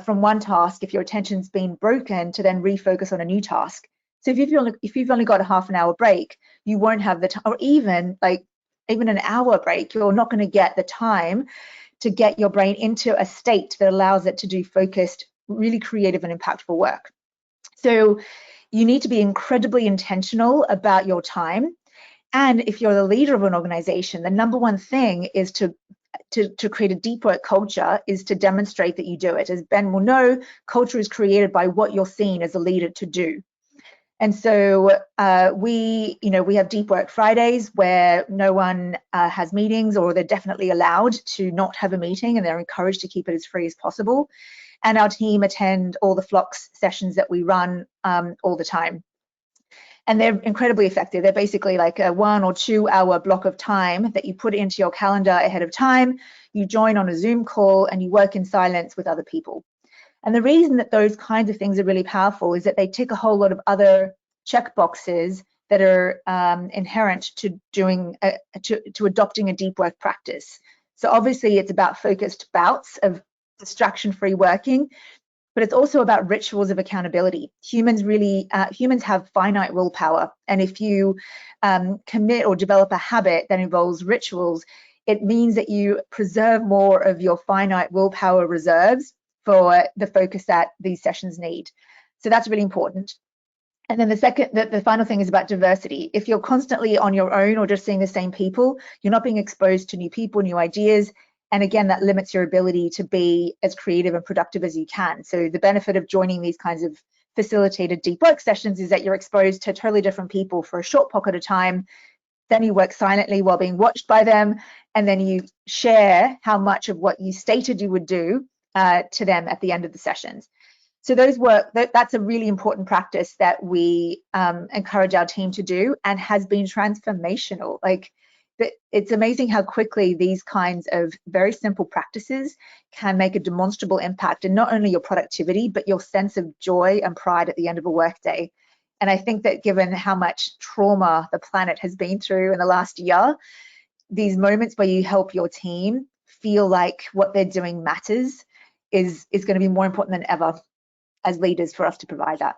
from one task, if your attention's been broken, to then refocus on a new task. So if you've only got a half an hour break, you won't have the time, or even an hour break, you're not going to get the time to get your brain into a state that allows it to do focused, really creative and impactful work. So you need to be incredibly intentional about your time. And if you're the leader of an organization, the number one thing is to to create a deep work culture is to demonstrate that you do it. As Ben will know, culture is created by what you're seen as a leader to do. And so we have Deep Work Fridays where no one has meetings, or they're definitely allowed to not have a meeting, and they're encouraged to keep it as free as possible. And our team attend all the Flocks sessions that we run all the time. And they're incredibly effective. They're basically like a 1 or 2 hour block of time that you put into your calendar ahead of time. You join on a Zoom call and you work in silence with other people. And the reason that those kinds of things are really powerful is that they tick a whole lot of other check boxes that are inherent to doing to adopting a deep work practice. So obviously it's about focused bouts of distraction-free working, but it's also about rituals of accountability. Humans have finite willpower, and if you commit or develop a habit that involves rituals, it means that you preserve more of your finite willpower reserves for the focus that these sessions need. So that's really important. And then the final thing is about diversity. If you're constantly on your own or just seeing the same people, you're not being exposed to new people, new ideas. And again, that limits your ability to be as creative and productive as you can. So the benefit of joining these kinds of facilitated deep work sessions is that you're exposed to totally different people for a short pocket of time. Then you work silently while being watched by them. And then you share how much of what you stated you would do to them at the end of the sessions. So that's a really important practice that we encourage our team to do, and has been transformational. Like, it's amazing how quickly these kinds of very simple practices can make a demonstrable impact in not only your productivity, but your sense of joy and pride at the end of a workday. And I think that given how much trauma the planet has been through in the last year, these moments where you help your team feel like what they're doing matters is going to be more important than ever as leaders for us to provide that.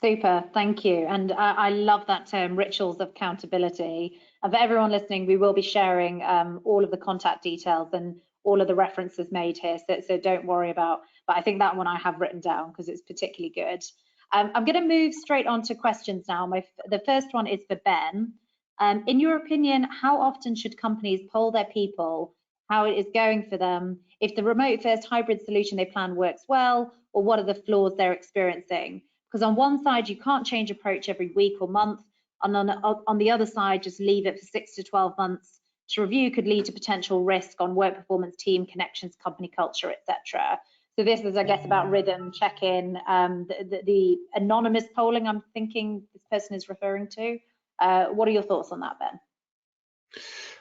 Super, thank you. And I love that term, rituals of accountability. And for everyone listening, we will be sharing all of the contact details and all of the references made here. So don't worry about, but I think that one I have written down because it's particularly good. I'm going to move straight on to questions now. The first one is for Ben. In your opinion, how often should companies poll their people how it is going for them, if the remote first hybrid solution they plan works well, or what are the flaws they're experiencing? Because on one side, you can't change approach every week or month, and on the other side, just leave it for 6 to 12 months to review could lead to potential risk on work performance, team connections, company culture, etc. So this is, I guess, about rhythm, check-in, the anonymous polling I'm thinking this person is referring to. What are your thoughts on that, Ben?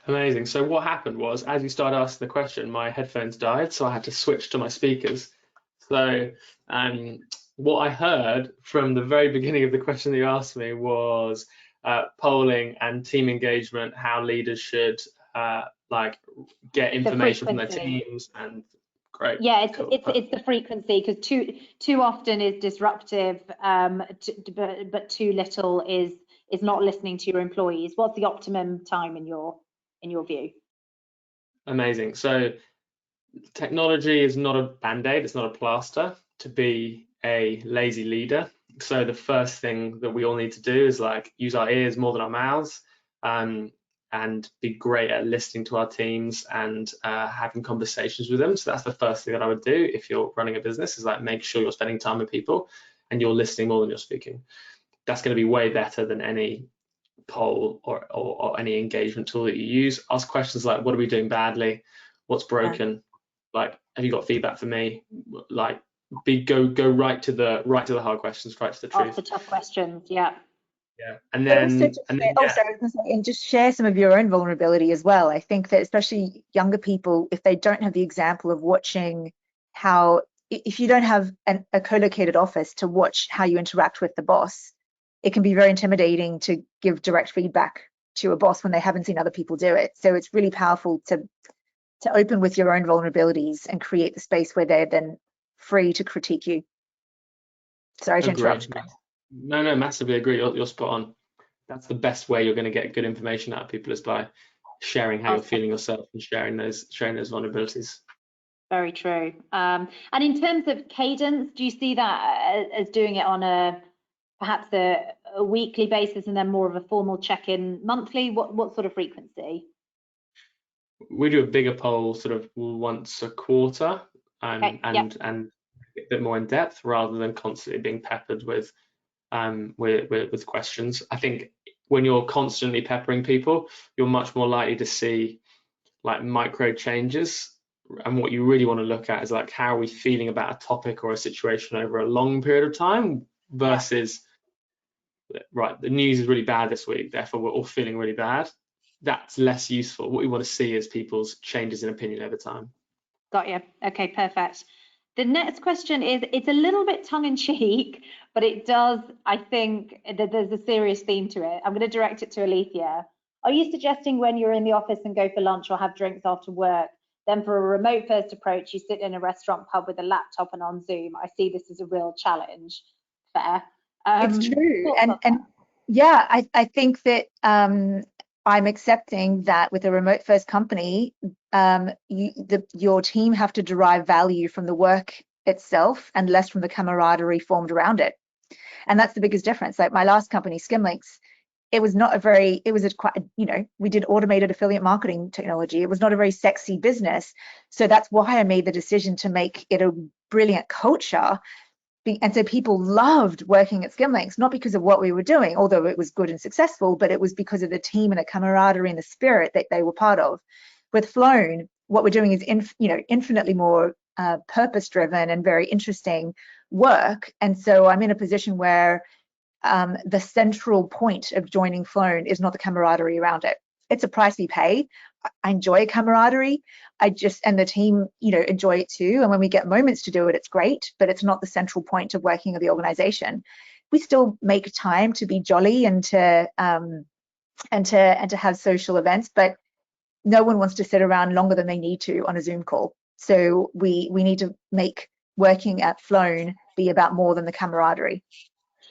Amazing. So what happened was, as you started asking the question, my headphones died, so I had to switch to my speakers. So what I heard from the very beginning of the question that you asked me was polling and team engagement, how leaders should get information from their teams. And great. Yeah, cool. it's the frequency, because too often is disruptive, but too little is not listening to your employees. What's the optimum time in your view? Amazing. So technology is not a band-aid, it's not a plaster to be a lazy leader. So the first thing that we all need to do is use our ears more than our mouths, and be great at listening to our teams and having conversations with them. So that's the first thing that I would do if you're running a business, is make sure you're spending time with people and you're listening more than you're speaking. That's going to be way better than any poll or any engagement tool that you use. Ask questions like, what are we doing badly? What's broken? Have you got feedback for me? Go right to the hard questions, right to the truth. Ask the tough questions, yeah. Yeah, and then just share some of your own vulnerability as well. I think that especially younger people, if they don't have the example of watching if you don't have a co-located office to watch how you interact with the boss, it can be very intimidating to give direct feedback to a boss when they haven't seen other people do it. So it's really powerful to open with your own vulnerabilities and create the space where they're then free to critique you. Sorry to interrupt. No, massively agree. You're spot on. That's the best way you're going to get good information out of people, is by sharing how you're feeling yourself and sharing those vulnerabilities. Very true. And in terms of cadence, do you see that as doing it on perhaps a weekly basis and then more of a formal check-in monthly? What sort of frequency? we do a bigger poll sort of once a quarter, Okay, and a bit more in depth, rather than constantly being peppered with questions. I think when you're constantly peppering people, you're much more likely to see like micro changes. And what you really want to look at is like, how are we feeling about a topic or a situation over a long period of time versus, right, the news is really bad this week, therefore we're all feeling really bad. That's less useful. What we want to see is people's changes in opinion over time. Got you. Okay, perfect. The next question is, it's a little bit tongue-in-cheek, but it does, I think, that there's a serious theme to it. I'm going to direct it to Alicia. Are you suggesting when you're in the office and go for lunch or have drinks after work, then for a remote first approach, you sit in a restaurant pub with a laptop and on Zoom? I see this as a real challenge. Fair. It's true. And yeah, I think that I'm accepting that with a remote first company, your team have to derive value from the work itself and less from the camaraderie formed around it. And that's the biggest difference. Like my last company, Skimlinks, it was quite, you know, we did automated affiliate marketing technology. It was not a very sexy business. So that's why I made the decision to make it a brilliant culture. And so people loved working at Skimlinks, not because of what we were doing, although it was good and successful, but it was because of the team and the camaraderie and the spirit that they were part of. With Flown, what we're doing is infinitely more purpose-driven and very interesting work. And so I'm in a position where the central point of joining Flown is not the camaraderie around it. It's a price we pay. I enjoy camaraderie. And the team, enjoy it too. And when we get moments to do it, it's great, but it's not the central point of working of the organization. We still make time to be jolly and to have social events, but no one wants to sit around longer than they need to on a Zoom call. So we need to make working at Flown be about more than the camaraderie.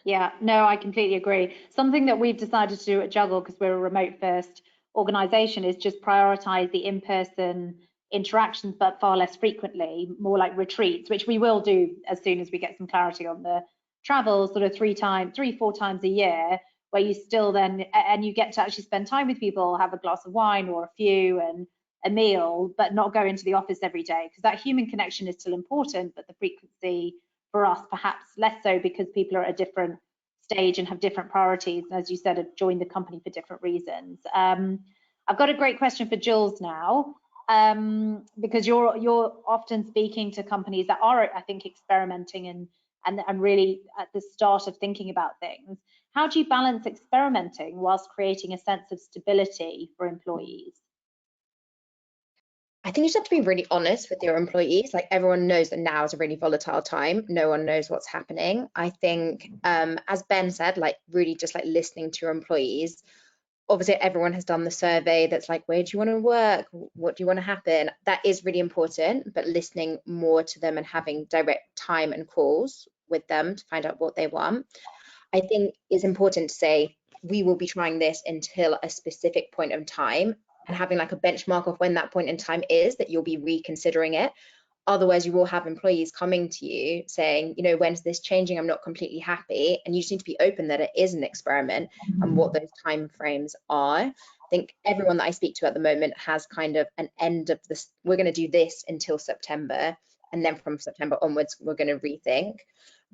Yeah, no, I completely agree. Something that we've decided to do at Juggle, because we're a remote first organization, is just prioritize the in-person interactions, but far less frequently, more like retreats, which we will do as soon as we get some clarity on the travel, sort of 3-4 times a year, where you still then, and you get to actually spend time with people, have a glass of wine or a few and a meal, but not go into the office every day, because that human connection is still important, but the frequency for us perhaps less so, because people are at a different stage and have different priorities, and as you said, have joined the company for different reasons. I've got a great question for Jules now, because you're often speaking to companies that are, I think, experimenting and really at the start of thinking about things. How do you balance experimenting whilst creating a sense of stability for employees? I think you just have to be really honest with your employees. Like, everyone knows that now is a really volatile time. No one knows what's happening. I think, as Ben said, like really just like listening to your employees. Obviously, everyone has done the survey that's like, where do you want to work? What do you want to happen? That is really important, but listening more to them and having direct time and calls with them to find out what they want. I think it's important to say, we will be trying this until a specific point of time, and having like a benchmark of when that point in time is, that you'll be reconsidering it. Otherwise, you will have employees coming to you saying, when's this changing? I'm not completely happy. And you just need to be open that it is an experiment and what those time frames are. I think everyone that I speak to at the moment has kind of an end of this. We're going to do this until September, and then from September onwards, we're going to rethink.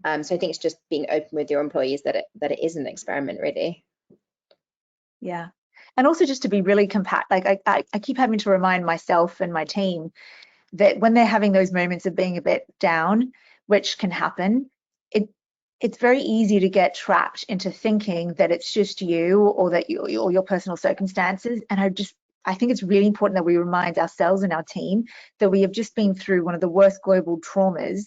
So I think it's just being open with your employees that it is an experiment, really. Yeah. And also just to be really compact, like I keep having to remind myself and my team that when they're having those moments of being a bit down, which can happen, it's very easy to get trapped into thinking that it's just you or that or your personal circumstances. And I think it's really important that we remind ourselves and our team that we have just been through one of the worst global traumas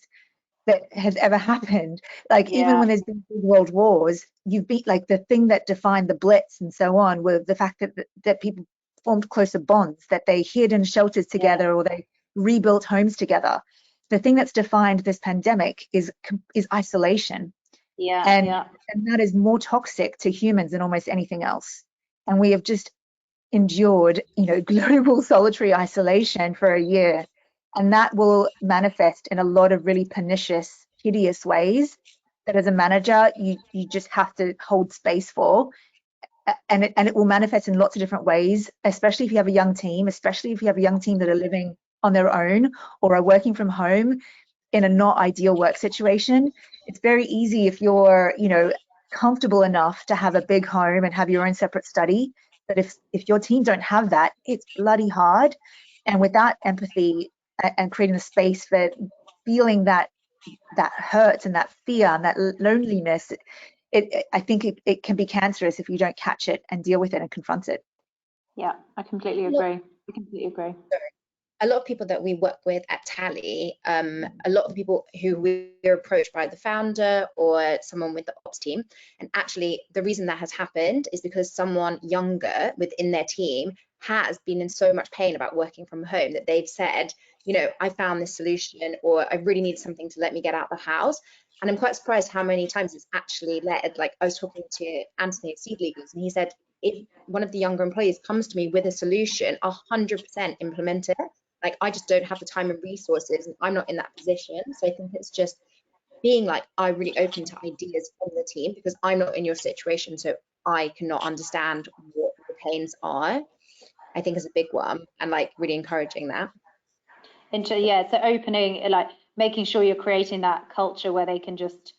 that has ever happened. Like, even when there's been world wars, you've been like, the thing that defined the Blitz and so on were the fact that people formed closer bonds, that they hid in shelters together, or they rebuilt homes together. The thing that's defined this pandemic is isolation. And that is more toxic to humans than almost anything else. And we have just endured, global solitary isolation for a year. And that will manifest in a lot of really pernicious, hideous ways that as a manager, you just have to hold space for. and it will manifest in lots of different ways, especially if you have a young team, especially if you have a young team that are living on their own or are working from home in a not ideal work situation. It's very easy if you're, comfortable enough to have a big home and have your own separate study. But if your team don't have that, it's bloody hard. And without empathy and creating the space for feeling that hurt and that fear and that loneliness, I think it can be cancerous if you don't catch it and deal with it and confront it. Yeah, I completely agree. A lot of people that we work with at Tally, a lot of the people who we're approached by the founder or someone with the ops team, and actually the reason that has happened is because someone younger within their team has been in so much pain about working from home that they've said, I found this solution, or I really need something to let me get out of the house. And I'm quite surprised how many times it's actually led. Like, I was talking to Anthony of Seed Leaders, and he said, if one of the younger employees comes to me with a solution, 100% implement it. Like, I just don't have the time and resources, and I'm not in that position. So I think it's just being like, I'm really open to ideas from the team, because I'm not in your situation, so I cannot understand what the pains are, I think is a big one, and like really encouraging that. Yeah, so opening, like making sure you're creating that culture where they can just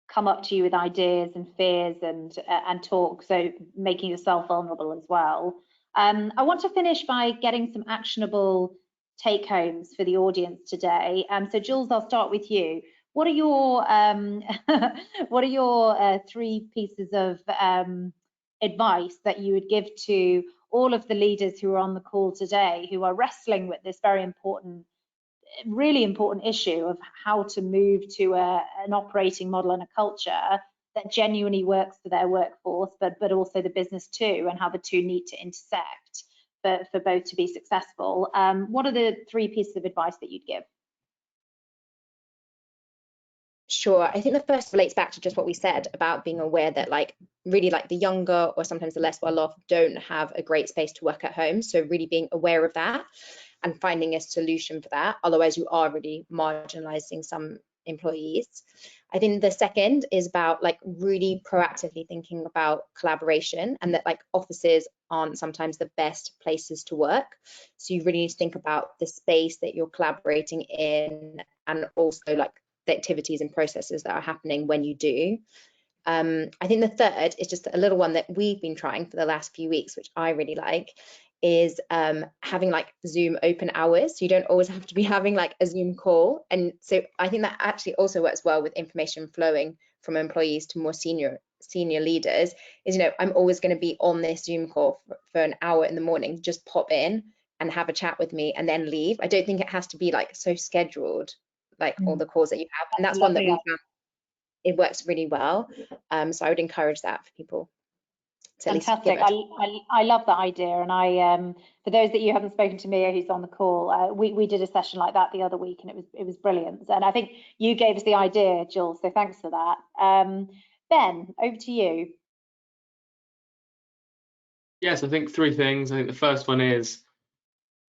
come up to you with ideas and fears and talk, so making yourself vulnerable as well. I want to finish by getting some actionable take homes for the audience today. So Jules, I'll start with you. What are your what are your 3 pieces of advice that you would give to all of the leaders who are on the call today, who are wrestling with this very important, really important issue of how to move to an operating model and a culture that genuinely works for their workforce, but also the business too, and how the two need to intersect for both to be successful? What are the 3 pieces of advice that you'd give? Sure. I think the first relates back to just what we said about being aware that really the younger or sometimes the less well off don't have a great space to work at home. So really being aware of that and finding a solution for that. Otherwise, you are really marginalizing some employees. I think the second is about really proactively thinking about collaboration, and that offices aren't sometimes the best places to work. So you really need to think about the space that you're collaborating in, and also the activities and processes that are happening when you do. I think the third is just a little one that we've been trying for the last few weeks, which I really like, is having Zoom open hours. So you don't always have to be having a Zoom call. And so I think that actually also works well with information flowing from employees to more senior leaders, is, I'm always going to be on this Zoom call for an hour in the morning. Just pop in and have a chat with me and then leave. I don't think it has to be so scheduled, all the calls that you have. And that's one that we found it works really well. So I would encourage that for people. Fantastic. I love that idea. And I, for those that you haven't spoken to Mia, who's on the call, we did a session like that the other week, and it was brilliant. And I think you gave us the idea, Jules, so thanks for that. Ben, over to you. Yes, I think 3 things. I think the first one is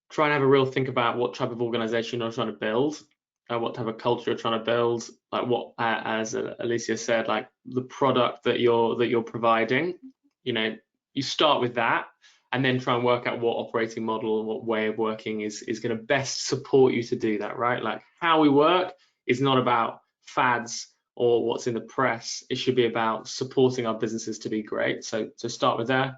try and have a real think about what type of organization you're trying to build, what type of culture you're trying to build, what, as Alicia said, the product that you're providing. You start with that, and then try and work out what operating model and what way of working is going to best support you to do that, right? How we work is not about fads or what's in the press. It should be about supporting our businesses to be great. So start with that.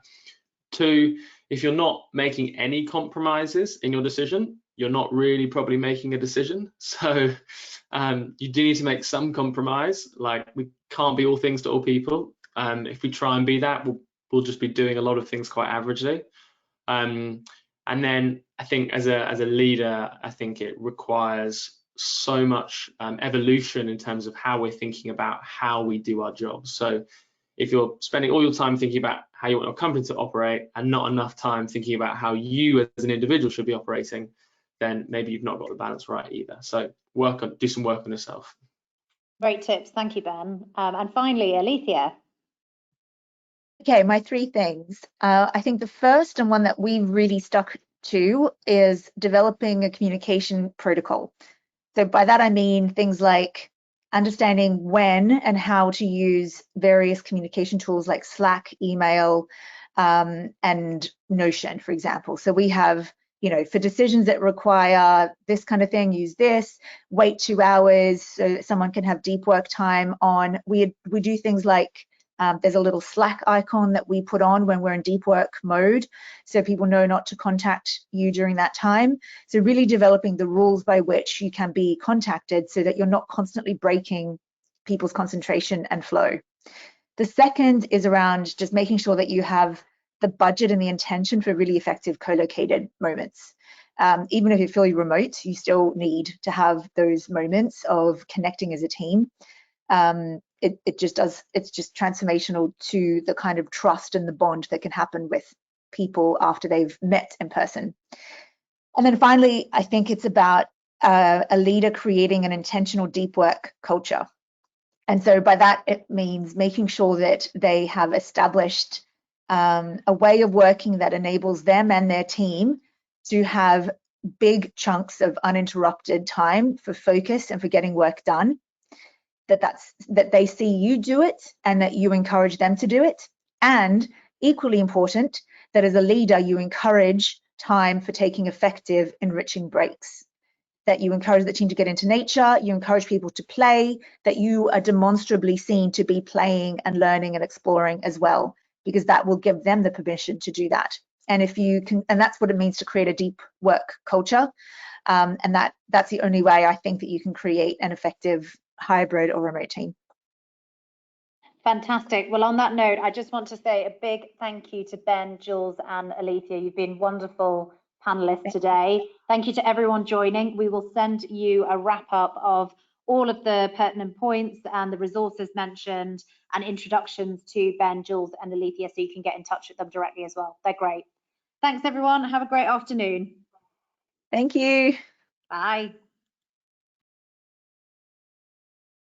2, if you're not making any compromises in your decision, you're not really probably making a decision. So you do need to make some compromise. We can't be all things to all people. If we try and be that, we'll just be doing a lot of things quite averagely. And then I think as a leader, I think it requires so much evolution in terms of how we're thinking about how we do our jobs. So if you're spending all your time thinking about how you want your company to operate and not enough time thinking about how you as an individual should be operating, then maybe you've not got the balance right either. So do some work on yourself. Great tips. Thank you, Ben. And finally, Alicia. Okay, my 3 things. I think the first, and one that we really stuck to, is developing a communication protocol. So by that I mean things like understanding when and how to use various communication tools like Slack, email, and Notion, for example. So we have, you know, for decisions that require this kind of thing, use this, wait 2 hours so that someone can have deep work time on. We do things like, there's a little Slack icon that we put on when we're in deep work mode, so people know not to contact you during that time. So really developing the rules by which you can be contacted so that you're not constantly breaking people's concentration and flow. The second is around just making sure that you have the budget and the intention for really effective co-located moments. Even if you're fully remote, you still need to have those moments of connecting as a team. It's just transformational to the kind of trust and the bond that can happen with people after they've met in person. And then finally, I think it's about a leader creating an intentional deep work culture. And so by that, it means making sure that they have established a way of working that enables them and their team to have big chunks of uninterrupted time for focus and for getting work done. That they see you do it and that you encourage them to do it. And equally important, that as a leader, you encourage time for taking effective, enriching breaks. That you encourage the team to get into nature, you encourage people to play, that you are demonstrably seen to be playing and learning and exploring as well, because that will give them the permission to do that. And if you can, and that's what it means to create a deep work culture. And that's the only way I think that you can create an effective hybrid or remote team. Fantastic. Well, on that note, I just want to say a big thank you to Ben, Jules, and Alicia. You've been wonderful panelists today. Thank you to everyone joining. We will send you a wrap up of all of the pertinent points and the resources mentioned and introductions to Ben, Jules, and Alicia, so you can get in touch with them directly as well. They're great. Thanks, everyone. Have a great afternoon. Thank you. Bye.